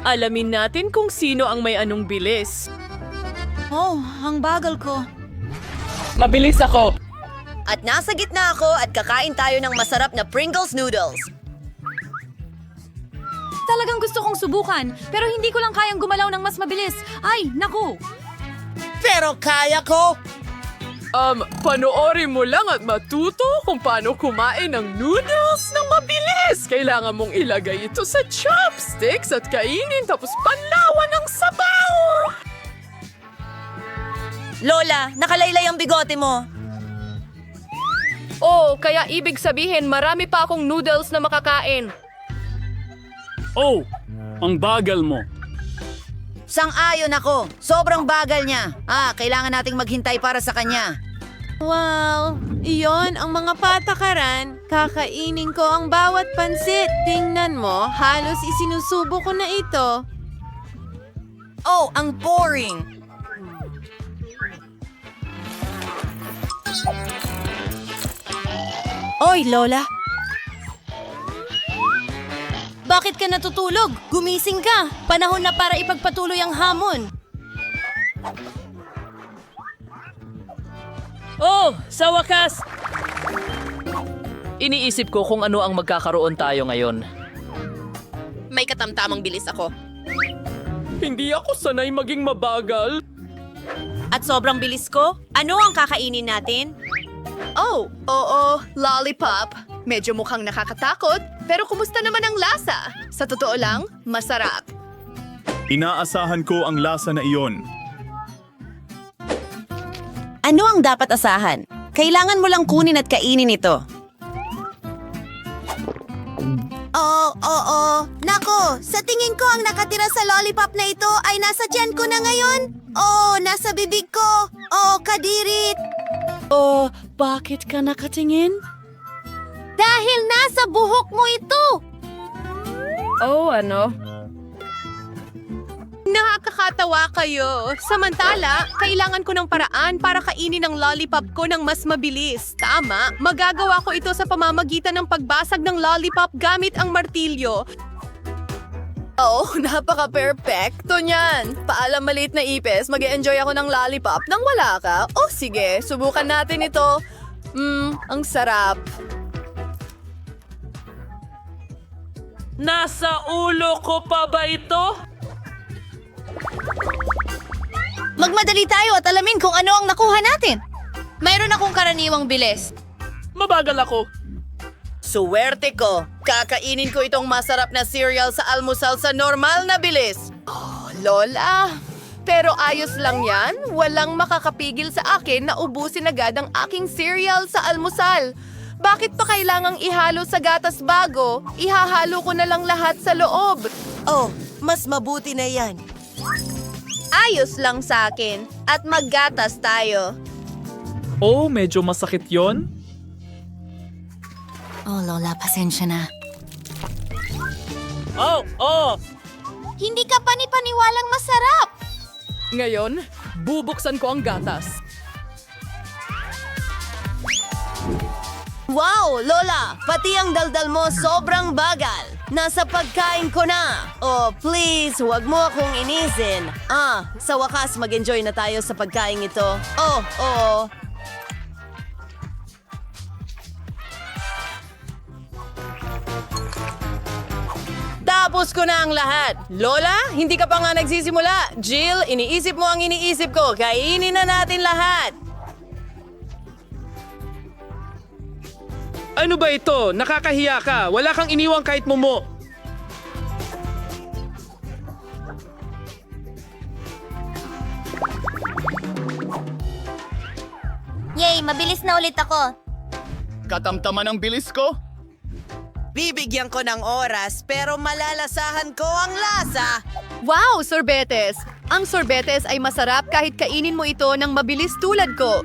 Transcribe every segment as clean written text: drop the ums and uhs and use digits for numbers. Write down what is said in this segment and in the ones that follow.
Alamin natin kung sino ang may anong bilis. Oh, ang bagal ko. Mabilis ako! At nasa gitna ako at kakain tayo ng masarap na Pringles noodles. Talagang gusto kong subukan, pero hindi ko lang kayang gumalaw ng mas mabilis. Ay, naku! Pero kaya ko! Panoorin mo lang at matuto kung paano kumain ng noodles ng mabilis. Kailangan mong ilagay ito sa chopsticks at kainin tapos panlawan ng sabaw. Lola, nakalaylay ang bigote mo. Oh, kaya ibig sabihin marami pa akong noodles na makakain. Oh, ang bagal mo. Sang-ayon ako. Sobrang bagal niya. Kailangan nating maghintay para sa kanya. Wow! Iyon ang mga patakaran. Kakainin ko ang bawat pansit. Tingnan mo, halos isinusubo ko na ito. Oh, ang boring! Oy, Lola! Bakit ka natutulog? Gumising ka! Panahon na para ipagpatuloy ang hamon! Oh, sa wakas! Iniisip ko kung ano ang magkakaroon tayo ngayon. May katamtamang bilis ako. Hindi ako sanay maging mabagal. At sobrang bilis ko? Ano ang kakainin natin? Oh, oo, lollipop. Medyo mukhang nakakatakot, pero kumusta naman ang lasa? Sa totoo lang, masarap. Inaasahan ko ang lasa na iyon. Ano ang dapat asahan? Kailangan mo lang kunin at kainin ito. Oo. Nako, sa tingin ko ang nakatira sa lollipop na ito ay nasa tiyan ko na ngayon. Oh, nasa bibig ko. Oh, kadirit. Oh, bakit ka nakatingin? Dahil nasa buhok mo ito. Oh, ano? Nakakatawa kayo. Samantala, kailangan ko ng paraan para kainin ang lollipop ko ng mas mabilis. Tama, magagawa ko ito sa pamamagitan ng pagbasag ng lollipop gamit ang martilyo. Oh, napaka-perfecto niyan. Paalam maliit na ipis, mag-e-enjoy ako ng lollipop nang wala ka. Oh, sige, subukan natin ito. Ang sarap. Nasa ulo ko pa ba ito? Magmadali tayo at alamin kung ano ang nakuha natin. Mayroon akong karaniwang bilis. Mabagal ako. Suwerte ko. Kakainin ko itong masarap na cereal sa almusal sa normal na bilis. Lola, pero ayos lang yan. Walang makakapigil sa akin na ubusin agad ang aking cereal sa almusal. Bakit pa kailangang ihalo sa gatas bago? Ihahalo ko na lang lahat sa loob. Oh, mas mabuti na yan. Ayos lang sa akin. At maggatas tayo. Oh, medyo masakit yon. Oh, Lola, pasensya na. Oh! Hindi ka panipaniwalang masarap. Ngayon, bubuksan ko ang gatas. Wow, Lola! Pati ang daldal mo sobrang bagal. Nasa pagkain ko na. Oh, please, huwag mo akong inisin. Sa wakas, mag-enjoy na tayo sa pagkain ito. Oo. Tapos ko na ang lahat. Lola, hindi ka pa nga nagsisimula. Jill, iniisip mo ang iniisip ko. Kainin na natin lahat. Ano ba ito? Nakakahiya ka. Wala kang iniwang kahit mumo. Yay, mabilis na ulit ako. Katamtaman ang bilis ko? Bibigyan ko ng oras pero malalasahan ko ang lasa. Wow, sorbetes! Ang sorbetes ay masarap kahit kainin mo ito ng mabilis tulad ko.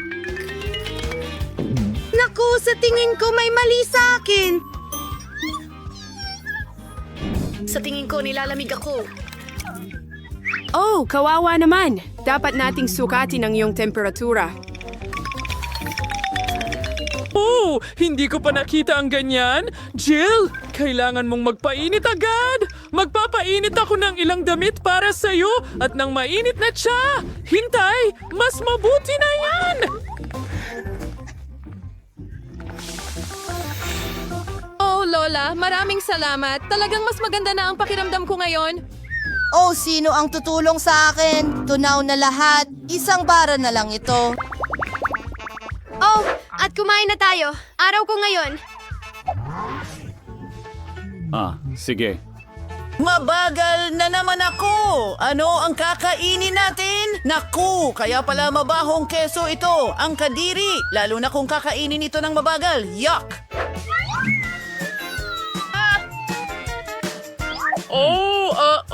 Naku, sa tingin ko may mali sa akin. Sa tingin ko, nilalamig ako. Oh, kawawa naman. Dapat nating sukatin ang iyong temperatura. Oh, hindi ko pa nakita ang ganyan. Jill, kailangan mong magpainit agad. Magpapainit ako ng ilang damit para sa'yo at nang mainit na siya. Hintay, mas mabuti na yan! Oh, Lola, maraming salamat. Talagang mas maganda na ang pakiramdam ko ngayon. Oh, sino ang tutulong sa akin? Tunaw na lahat. Isang bara na lang ito. Oh, at kumain na tayo. Araw ko ngayon. Sige. Mabagal na naman ako! Ano ang kakainin natin? Naku, kaya pala mabahong keso ito, ang kadiri. Lalo na kung kakainin ito ng mabagal. Yuck!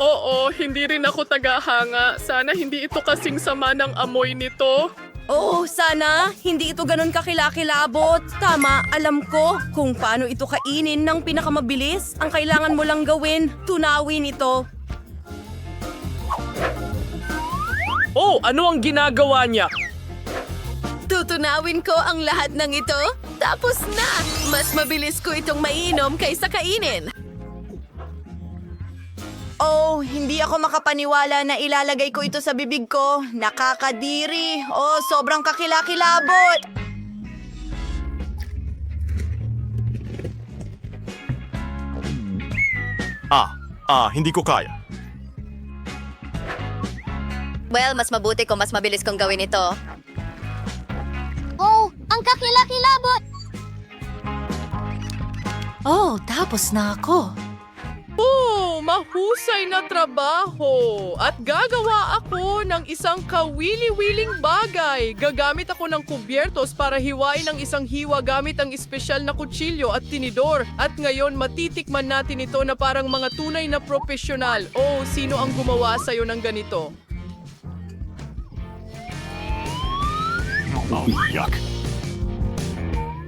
Oo, hindi rin ako tagahanga. Sana hindi ito kasing sama ng amoy nito. Oh, sana hindi ito ganun kakilakilabot. Tama, alam ko kung paano ito kainin ng pinakamabilis. Ang kailangan mo lang gawin, tunawin ito. Oh, ano ang ginagawa niya? Tutunawin ko ang lahat ng ito. Tapos na! Mas mabilis ko itong mainom kaysa kainin. Oh, hindi ako makapaniwala na ilalagay ko ito sa bibig ko. Nakakadiri. Oh, sobrang kakilakilabot. Hindi ko kaya. Well, mas mabuti kung mas mabilis kong gawin ito. Oh, ang kakilakilabot! Oh, tapos na ako. Oh, mahusay na trabaho. At gagawa ako ng isang kawili-wiling bagay. Gagamit ako ng kubyertos para hiwain ang isang hiwa gamit ang espesyal na kutsilyo at tinidor. At ngayon matitikman natin ito na parang mga tunay na profesional. Oh, sino ang gumawa sa'yo ng ganito? Yuck.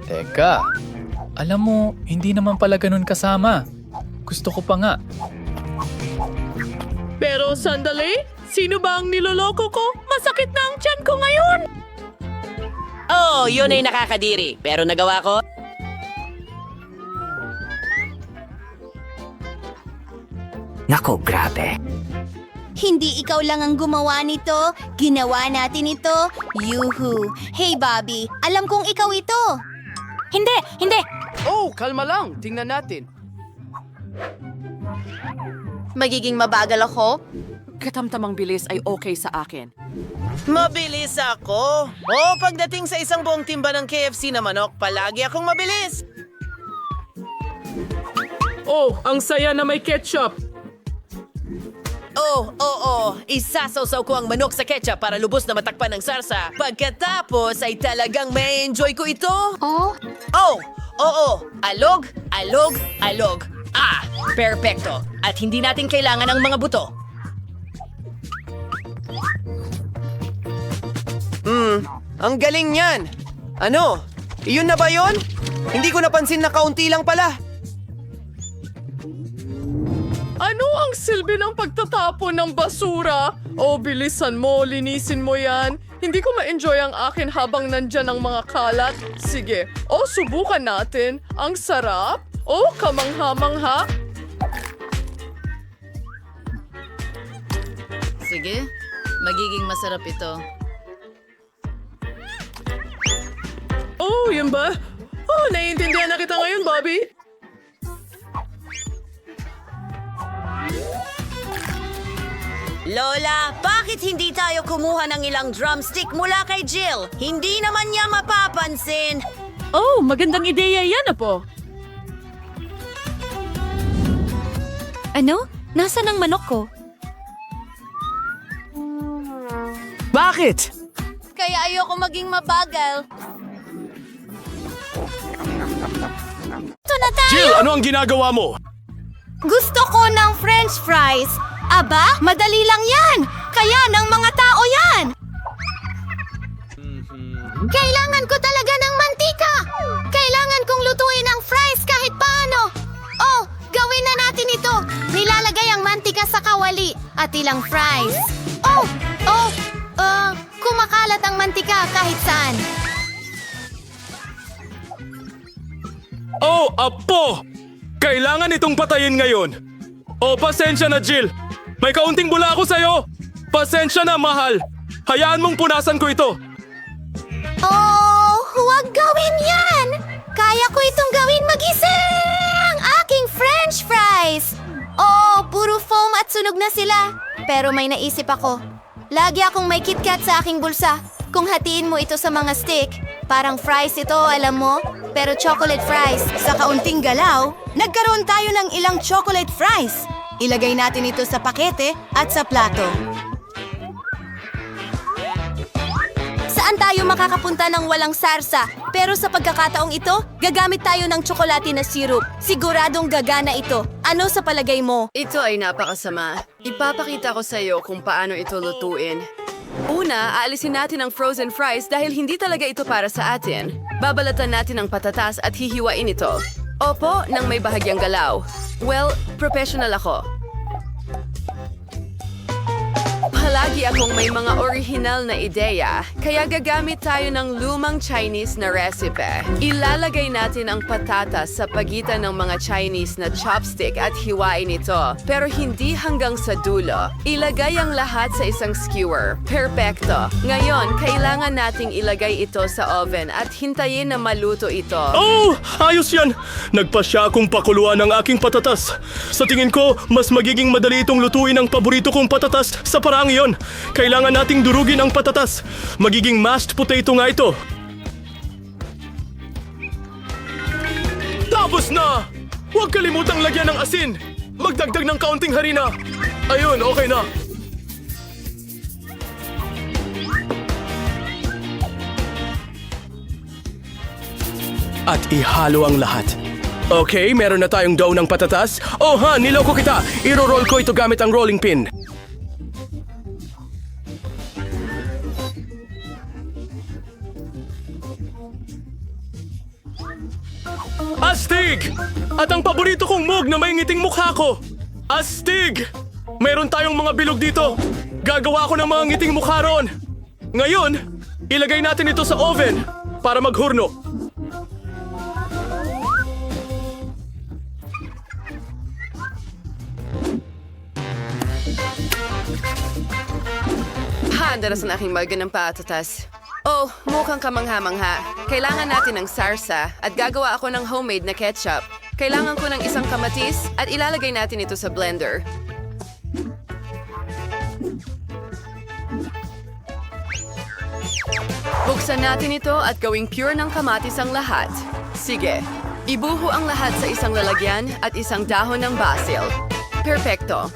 Teka, alam mo, hindi naman pala ganun kasama. Gusto ko pa nga. Pero sandali, sino ba ang niloloko ko? Masakit na ang tiyan ko ngayon! Oh, yun ay nakakadiri. Pero nagawa ko. Nako, grabe. Hindi ikaw lang ang gumawa nito. Ginawa natin ito. Yuhu. Hey, Bobby. Alam kong ikaw ito. Hindi. Oh, kalma lang. Tingnan natin. Magiging mabagal ako? Katamtamang bilis ay okay sa akin. Mabilis ako. Oh, pagdating sa isang buong timba ng KFC na manok, palagi akong mabilis. Oh, ang saya na may ketchup. Oo. Isasawsaw ko ang manok sa ketchup para lubos na matakpan ng sarsa. Pagkatapos ay talagang may enjoy ko ito. Oh? Oo. Alog. Perpekto. At hindi natin kailangan ng mga buto. Ang galing niyan. Ano? Iyon na ba yon? Hindi ko napansin na kaunti lang pala. Ano ang silbi ng pagtatapon ng basura? Oh, bilisan mo, linisin mo yan. Hindi ko ma-enjoy ang akin habang nandyan ang mga kalat. Sige, subukan natin. Ang sarap. Kamangha-mangha. Sige, magiging masarap ito. Oh, yun ba? Oh, naiintindihan na kita ngayon, Bobby. Lola, bakit hindi tayo kumuha ng ilang drumstick mula kay Jill? Hindi naman niya mapapansin. Oh, magandang ideya yan, Apo. Ano? Nasaan ang manok ko? Bakit? Kaya ayoko maging mabagal. Ito na tayo! Jill, ano ang ginagawa mo? Gusto ko ng french fries. Aba, madali lang yan. Kaya ng mga tao yan. Kailangan ko talaga ng mantika. Kailangan kong lutuin ang fries kahit paano. Oh, gawin na natin ito. Nilalagay ang mantika sa kawali at ilang fries. Kumakalat ang mantika kahit saan. Oh, Apo! Kailangan itong patayin ngayon. Oh, pasensya na, Jill. May kaunting bula ako sa'yo. Pasensya na, mahal. Hayaan mong punasan ko ito. Oh, huwag gawin yan! Kaya ko itong gawin mag-isa! Ang aking french fries! Oh, puro foam at sunog na sila. Pero may naisip ako. Lagi akong may KitKat sa aking bulsa. Kung hatiin mo ito sa mga stick, parang fries ito, alam mo? Pero chocolate fries. Sa kaunting galaw, nagkaroon tayo ng ilang chocolate fries. Ilagay natin ito sa pakete at sa plato. Saan tayo makakapunta ng walang sarsa? Pero sa pagkakataong ito, gagamit tayo ng tsokolate na syrup. Siguradong gagana ito. Ano sa palagay mo? Ito ay napakasama. Ipapakita ko sa iyo kung paano ito lutuin. Una, aalisin natin ang frozen fries dahil hindi talaga ito para sa atin. Babalatan natin ang patatas at hihiwain ito. Opo, nang may bahagyang galaw. Well, professional ako. Palagi akong may mga orihinal na ideya, kaya gagamit tayo ng lumang Chinese na recipe. Ilalagay natin ang patatas sa pagitan ng mga Chinese na chopstick at hiwain ito, pero hindi hanggang sa dulo. Ilagay ang lahat sa isang skewer. Perfecto. Ngayon, kailangan nating ilagay ito sa oven at hintayin na maluto ito. Oh, ayos yan. Nagpasya akong pakuluan ang aking patatas. Sa tingin ko, mas magiging madali itong lutuin ang paborito kong patatas sa paraang iyon. Kailangan nating durugin ang patatas. Magiging mashed potato nga ito. Tapos na! Huwag kalimutang lagyan ng asin. Magdagdag ng kaunting harina. Ayun, okay na. At ihalo ang lahat. Okay, meron na tayong dough ng patatas. Oh ha, niloko kita. Iro-roll ko ito gamit ang rolling pin. Astig! At ang paborito kong mug na may ngiting mukha ko. Astig! Meron tayong mga bilog dito. Gagawa ako ng mga ngiting mukha roon. Ngayon, ilagay natin ito sa oven para maghurno. Handa na sa aking malga ng patatas. Oh, mukhang kamangha-mangha. Kailangan natin ng sarsa at gagawa ako ng homemade na ketchup. Kailangan ko ng isang kamatis at ilalagay natin ito sa blender. Buksan natin ito at gawing pure ng kamatis ang lahat. Sige, ibuho ang lahat sa isang lalagyan at isang dahon ng basil. Perfecto.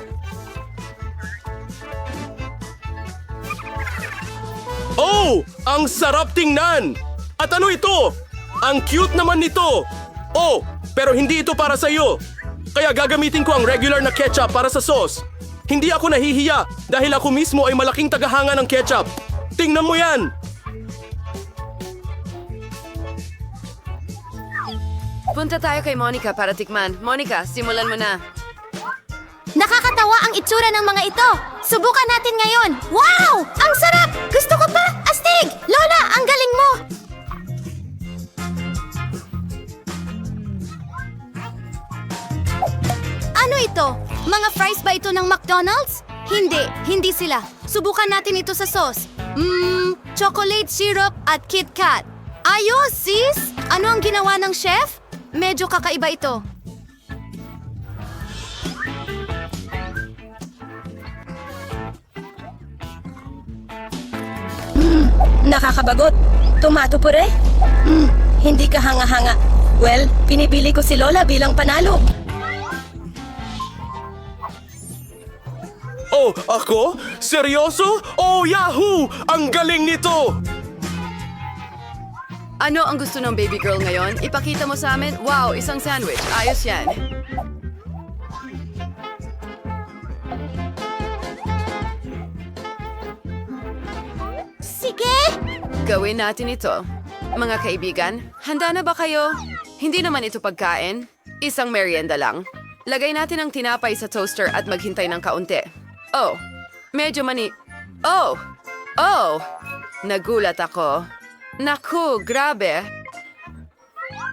Oh! Ang sarap tingnan! At ano ito? Ang cute naman nito! Oh! Pero hindi ito para sa iyo. Kaya gagamitin ko ang regular na ketchup para sa sauce. Hindi ako nahihiya dahil ako mismo ay malaking tagahanga ng ketchup. Tingnan mo yan! Punta tayo kay Monica para tikman. Monica, simulan mo na. Nakakatawa ang itsura ng mga ito. Subukan natin ngayon. Wow! Ang sarap! Gusto ko pa! Astig! Lola, ang galing mo! Ano ito? Mga fries ba ito ng McDonald's? Hindi sila. Subukan natin ito sa sauce. Chocolate syrup at KitKat. Ayos, sis! Ano ang ginawa ng chef? Medyo kakaiba ito. Nakakabagot. Tomato pure? Hindi ka hanga-hanga. Well, pinipili ko si Lola bilang panalo. Oh, ako? Seryoso? Oh, yahoo! Ang galing nito! Ano ang gusto ng baby girl ngayon? Ipakita mo sa amin? Wow, isang sandwich. Ayos yan. Sige! Gawin natin ito. Mga kaibigan, handa na ba kayo? Hindi naman ito pagkain. Isang merienda lang. Lagay natin ang tinapay sa toaster at maghintay ng kaunti. Oh, medyo Oh! Nagulat ako. Naku, grabe.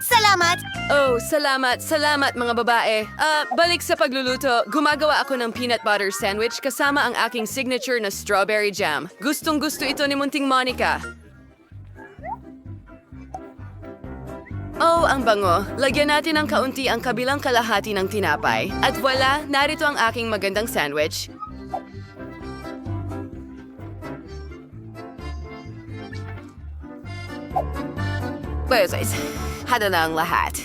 Salamat! Oh, salamat, salamat mga babae. Balik sa pagluluto, gumagawa ako ng peanut butter sandwich kasama ang aking signature na strawberry jam. Gustong gusto ito ni Munting Monica. Oh, ang bango. Lagyan natin ng kaunti ang kabilang kalahati ng tinapay. At wala, narito ang aking magandang sandwich. Pues, hada na ang lahat.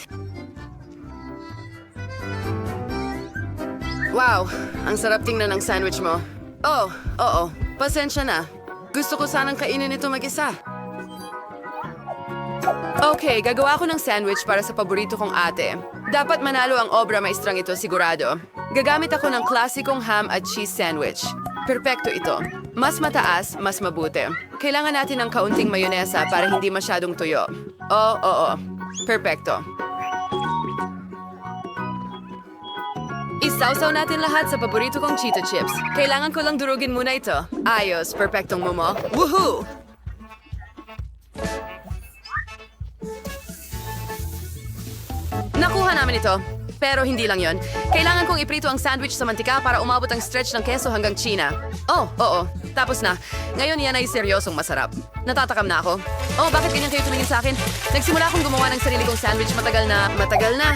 Wow, ang sarap tingnan ng sandwich mo. Oh, oo, pasensya na. Gusto ko sanang kainin ito mag-isa. Okay, gagawa ko ng sandwich para sa paborito kong ate. Dapat manalo ang obra maestrang ito sigurado. Gagamit ako ng klasikong ham at cheese sandwich. Perpekto ito. Mas mataas, mas mabuti. Kailangan natin ng kaunting mayonesa para hindi masyadong tuyo. Oo. Perpekto. Isawsaw natin lahat sa paborito kong Cheeto Chips. Kailangan ko lang durugin muna ito. Ayos, perpektong momo. Woohoo! Nakuha namin ito. Pero hindi lang yon. Kailangan kong iprito ang sandwich sa mantika para umabot ang stretch ng keso hanggang China. Oh, oo. Tapos na. Ngayon yan ay seryosong masarap. Natatakam na ako. Oh, bakit ganyan kayo tumingin sa akin? Nagsimula akong gumawa ng sarili kong sandwich matagal na.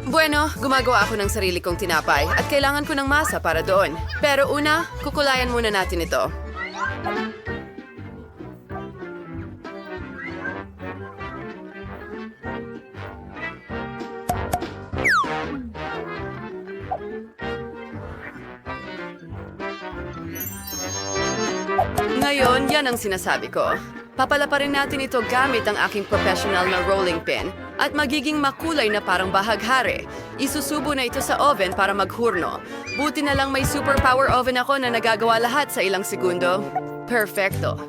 Bueno, gumagawa ako ng sarili kong tinapay at kailangan ko ng masa para doon. Pero una, kukulayan muna natin ito. Ngayon, yan ang sinasabi ko. Papalaparin natin ito gamit ang aking professional na rolling pin at magiging makulay na parang bahaghari. Isusubo na ito sa oven para maghurno. Buti na lang may superpower oven ako na nagagawa lahat sa ilang segundo. Perfecto.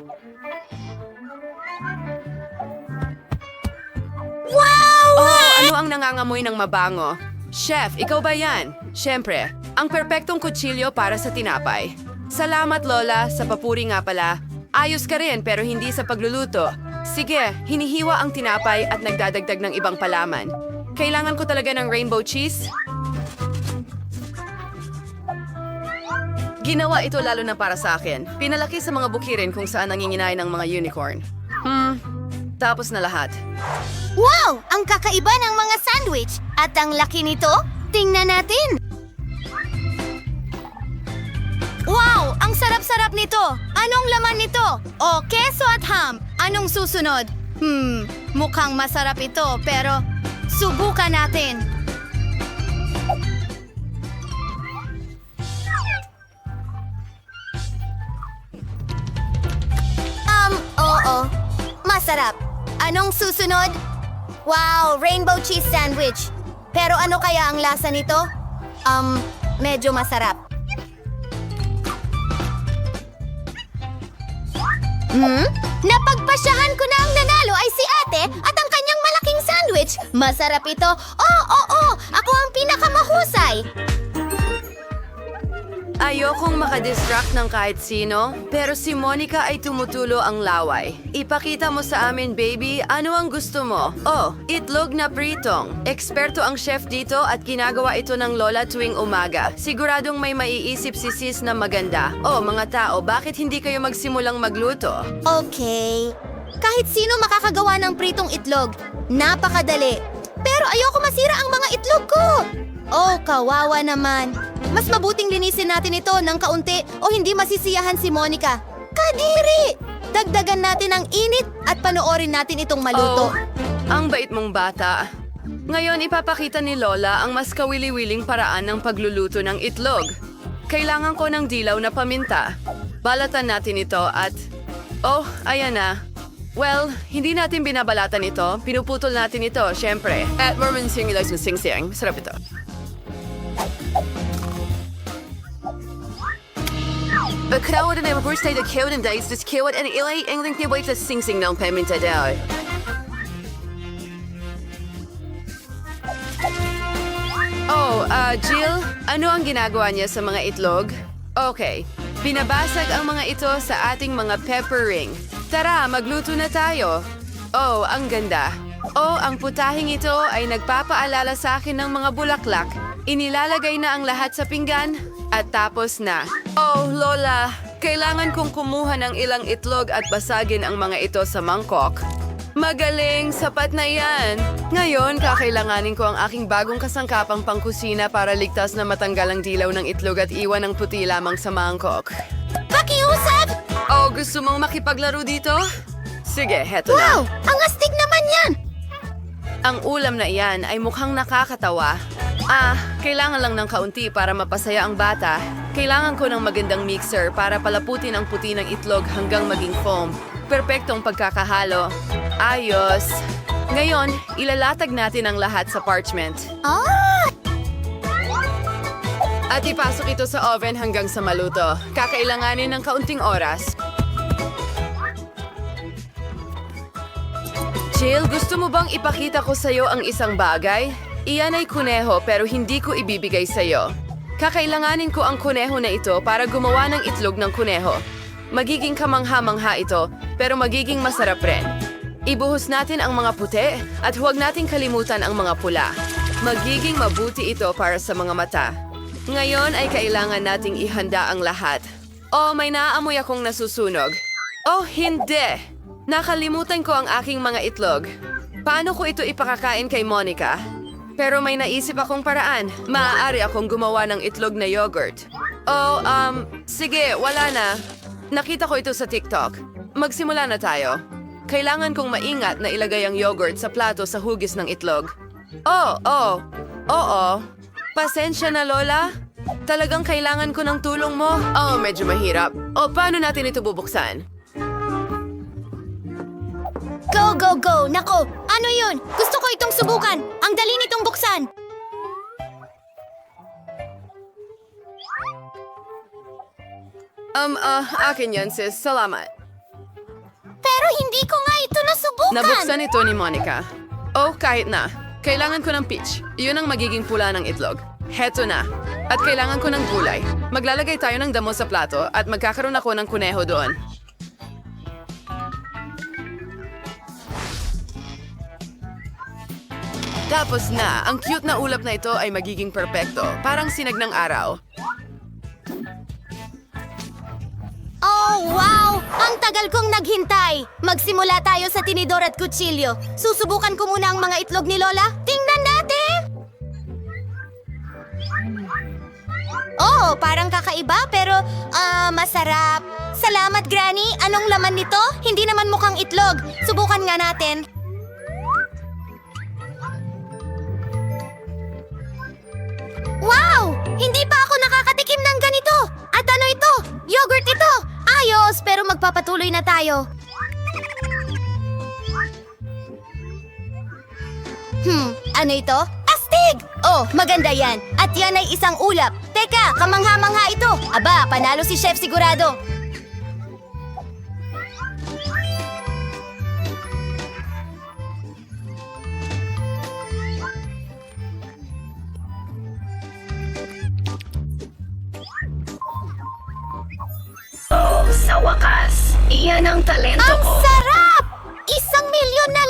Wow! Oh, ano ang nangangamoy ng mabango? Chef, ikaw ba yan? Siyempre, ang perpektong kutsilyo para sa tinapay. Salamat, Lola, sa papuri nga pala. Ayos ka rin pero hindi sa pagluluto. Sige, hinihiwa ang tinapay at nagdadagdag ng ibang palaman. Kailangan ko talaga ng rainbow cheese. Ginawa ito lalo na para sa akin. Pinalaki sa mga bukirin kung saan nanginginay ng mga unicorn. Tapos na lahat. Wow! Ang kakaiba ng mga sandwich! At ang laki nito? Tingnan natin! Wow! Ang sarap-sarap nito! Anong laman nito? O, keso at ham. Anong susunod? Mukhang masarap ito, pero subukan natin. Oo. Masarap. Anong susunod? Wow! Rainbow cheese sandwich. Pero ano kaya ang lasa nito? Medyo masarap. Napagpasyahan ko na ang nanalo ay si ate at ang kanyang malaking sandwich. Masarap ito. Oo. Ako ang pinakamahusay. Ayokong makadistract ng kahit sino, pero si Monica ay tumutulo ang laway. Ipakita mo sa amin, baby, ano ang gusto mo? Oh, itlog na pritong. Eksperto ang chef dito at ginagawa ito ng lola tuwing umaga. Siguradong may maiisip si sis na maganda. Oh, mga tao, bakit hindi kayo magsimulang magluto? Okay. Kahit sino makakagawa ng pritong itlog. Napakadali. Pero ayoko masira ang mga itlog ko. Oh, kawawa naman. Mas mabuting linisin natin ito ng kaunti o hindi masisiyahan si Monica. Kadiri! Dagdagan natin ang init at panoorin natin itong maluto. Oh, ang bait mong bata. Ngayon ipapakita ni Lola ang mas kawili-wiling paraan ng pagluluto ng itlog. Kailangan ko ng dilaw na paminta. Balatan natin ito at... Oh, ayan na. Well, hindi natin binabalatan ito. Pinuputol natin ito, syempre. At Mormon Singular sa sing-sing. Sarap ito. Bakawad na yung birthday na kewad and dice, just kewad and ilay ang link niya sa sing-sing ng paminta daw. Oh, Jill, ano ang ginagawa niya sa mga itlog? Okay, binabasag ang mga ito sa ating mga pepper ring. Tara, magluto na tayo. Oh, ang ganda. Oh, ang putahing ito ay nagpapaalala sa akin ng mga bulaklak. Inilalagay na ang lahat sa pinggan at tapos na. Oh, Lola, kailangan kong kumuha ng ilang itlog at basagin ang mga ito sa mangkok. Magaling, sapat na yan. Ngayon, kakailanganin ko ang aking bagong kasangkapang pangkusina para ligtas na matanggal ang dilaw ng itlog at iwan ang puti lamang sa mangkok. Pakiusap! Oh, gusto mong makipaglaro dito? Sige, heto Wow! na. Ang astig naman yan! Ang ulam na iyan ay mukhang nakakatawa. Kailangan lang ng kaunti para mapasaya ang bata. Kailangan ko ng magandang mixer para palaputin ang puti ng itlog hanggang maging foam. Perpektong pagkakahalo. Ayos. Ngayon, ilalatag natin ang lahat sa parchment. At ipasok ito sa oven hanggang sa maluto. Kakailanganin ng kaunting oras. Jill, gusto mo bang ipakita ko sa'yo ang isang bagay? Iyan ay kuneho pero hindi ko ibibigay sa'yo. Kakailanganin ko ang kuneho na ito para gumawa ng itlog ng kuneho. Magiging kamangha-mangha ito pero magiging masarap rin. Ibuhos natin ang mga puti at huwag nating kalimutan ang mga pula. Magiging mabuti ito para sa mga mata. Ngayon ay kailangan nating ihanda ang lahat. Oh, may naaamoy akong nasusunog. Oh, hindi! Nakalimutan ko ang aking mga itlog. Paano ko ito ipakakain kay Monica? Pero may naisip akong paraan. Maaari akong gumawa ng itlog na yogurt. Oh, sige, wala na. Nakita ko ito sa TikTok. Magsimula na tayo. Kailangan kong maingat na ilagay ang yogurt sa plato sa hugis ng itlog. Oo. Pasensya na, Lola. Talagang kailangan ko ng tulong mo. Oh, medyo mahirap. O, paano natin ito bubuksan? Go, go, go! Nako, ano yun? Gusto ko itong subukan! Ang dali nitong buksan! Akin yan, sis. Salamat. Pero hindi ko nga ito nasubukan! Nabuksan ito ni Monica. Oh, kahit na. Kailangan ko ng peach. Iyon ang magiging pula ng itlog. Heto na. At kailangan ko ng gulay. Maglalagay tayo ng damo sa plato at magkakaroon ako ng kuneho doon. Tapos na, ang cute na ulap na ito ay magiging perpekto. Parang sinag ng araw. Oh, wow! Ang tagal kong naghintay! Magsimula tayo sa tinidor at kutsilyo. Susubukan ko muna ang mga itlog ni Lola. Tingnan natin! Oh, parang kakaiba pero, masarap. Salamat, Granny. Anong laman nito? Hindi naman mukhang itlog. Subukan nga natin. Wow! Hindi pa ako nakakatikim ng ganito! At ano ito? Yogurt ito! Ayos, pero magpapatuloy na tayo. Ano ito? Astig! Oh, maganda yan. At yan ay isang ulap. Teka, kamangha-mangha ito. Aba, panalo si Chef sigurado. Sa wakas, iyan ang talento Ang ko. sarap! 1,000,000 na